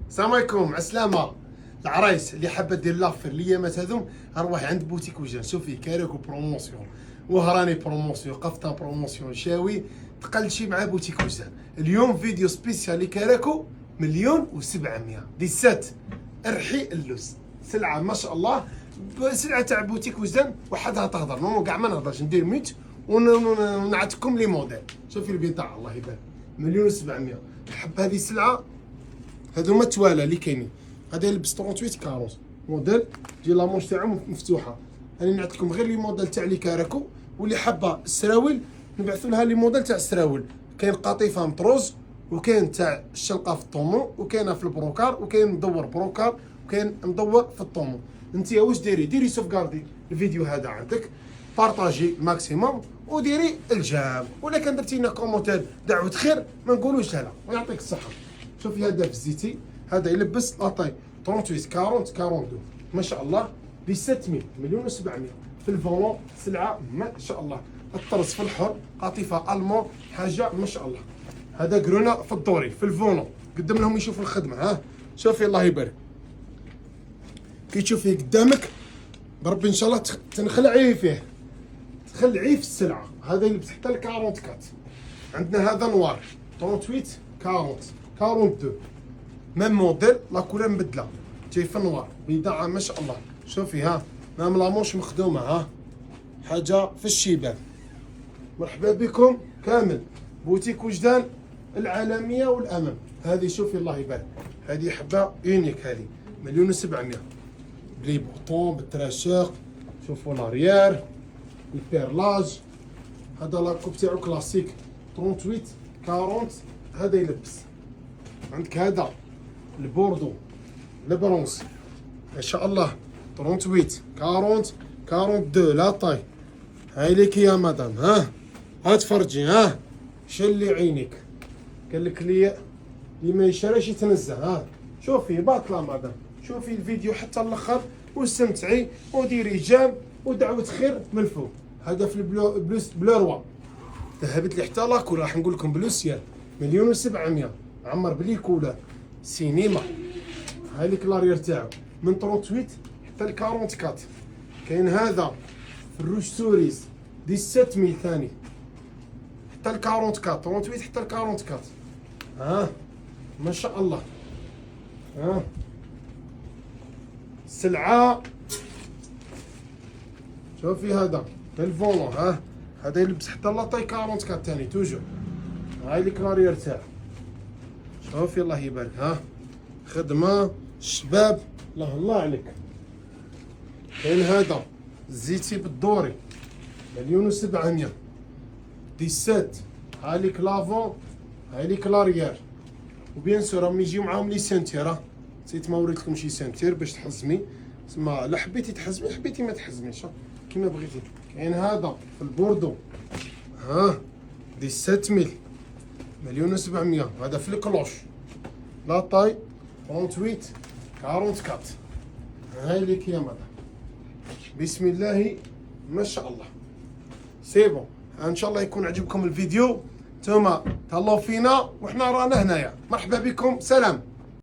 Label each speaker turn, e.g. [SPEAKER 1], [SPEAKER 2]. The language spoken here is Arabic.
[SPEAKER 1] السلام عليكم. عسلامة العرايس اللي حابه دير لافير الايامات هذوم اروح عند بوتيك وجان. شوفي كاريكو بروموسيون، وهراني بروموسيون، قفطان بروموسيون، شاوي تقلشي مع بوتيك وجان. اليوم فيديو سبيسيال لكاريكو 1,700,000 دي سات ارحي اللوز. سلعه ما شاء الله، سلعه تاع بوتيك وجان وحدها تهضر. نو كاع ما نهضرش، ندير ميت ونعطيكم لي موديل. شوفي البيضاع الله يبارك 1,700,000. نحب هذه السلعه. هذوما توالى اللي كاينين. هذا يلبس 38 40 موديل، تجي لامونش تاعهم مفتوحه. انا نعطيكم غير لي موديل تاع لي كاريكو، واللي حابه السراول نبعثوا لها لي موديل تاع السراول. كاين قطيفه مطروز، وكاين تاع الشلقه في الطومو، وكاينه في البروكار، وكاين مدور بروكار، وكاين مدور في الطومو. انت واش ديري سوفغاردي الفيديو هذا عندك، بارطاجي ماكسيموم، وديري الجام. ولا كان درتي لنا كومونتير دعوه خير ما نقولوش لا. ويعطيك الصحه. شوفي هذا في الزيتي، هذا يلبس لاطاي 38 40 42 ما شاء الله ب 600 1,700,000 في الفولون. سلعه ما شاء الله، الطرز في الحر، قطيفه المون، حاجه ما شاء الله. هذا قرونا في الدوري في الفولون، قدم لهم يشوفوا الخدمه. ها شوفي الله يبارك، كي تشوفيه قدامك بربي ان شاء الله تنخلعي فيه، تخلعيه في السلعه. هذا يلبس حتى ال 44. عندنا هذا نوار 38 40 42 ميم موديل، لا كولور مبدله، جاي في النوار بيضاعه ما شاء الله. شوفي ها مام لامونش مخدومه، ها حاجه في الشيبان. مرحبا بكم كامل بوتيك وجدان العالميه والامام. هذه شوفي الله يبارك، هذه حبه يونيك، هذه 1,700,000 بلي بوطون بالتراشق. شوفوا لاريير، البيرلاج. هذا لاكوب تاعو كلاسيك 38 40. هذا يلبس. عندك هذا البوردو البرونز ما شاء الله 38 40 42 لا طاي. هاي ليك يا مدام، ها تفرجي، ها شلي عينيك. قال لك لي ما يشراش يتنزه. ها شوفي باطله مدام، شوفي الفيديو حتى الاخر واستمتعي وديري جام ودعوه خير من الفوق. هذا في بلوس بلوروا، ذهبت لي حتى لاكول. راح نقول لكم بلوسيال 1,700,000 عمر بلي كولا سينما. هاي ليك لارير تاعو من 38 حتى ل 44. كاين هذا في الروج سوريز دي 700 ثاني حتى ل 44 38 حتى ل 44. ها ما شاء الله. ها السلعه شوفي هذا الفولون. ها هذا يلبس حتى لاطاي 44 ثاني توجور. هاي ليك لارير تاعو. شوفي الله يبارك، ها خدمه الشباب الله عليك. كاين هذا الزيتي بالدوري 1,700,000 دي سات. هاي ليك لافون، هاي ليك لاريير. وبيان سور راهم يجيو معاهم لي سنتير. نسيت ما وريتلكم شي سنتير باش تحزمي، تسمى لا حبيتي تحزمي حبيتي ما تحزميش كيما بغيتي. كاين هذا في البوردو، ها دي 7,000 1,700,000. هذا في الكلوش لا طاي 38 44. هاي ليك يا مدام، بسم الله ما شاء الله. سي بون، ان شاء الله يكون عجبكم الفيديو. نتوما تهلاو فينا وحنا رانا هنايا. مرحبا بكم، سلام.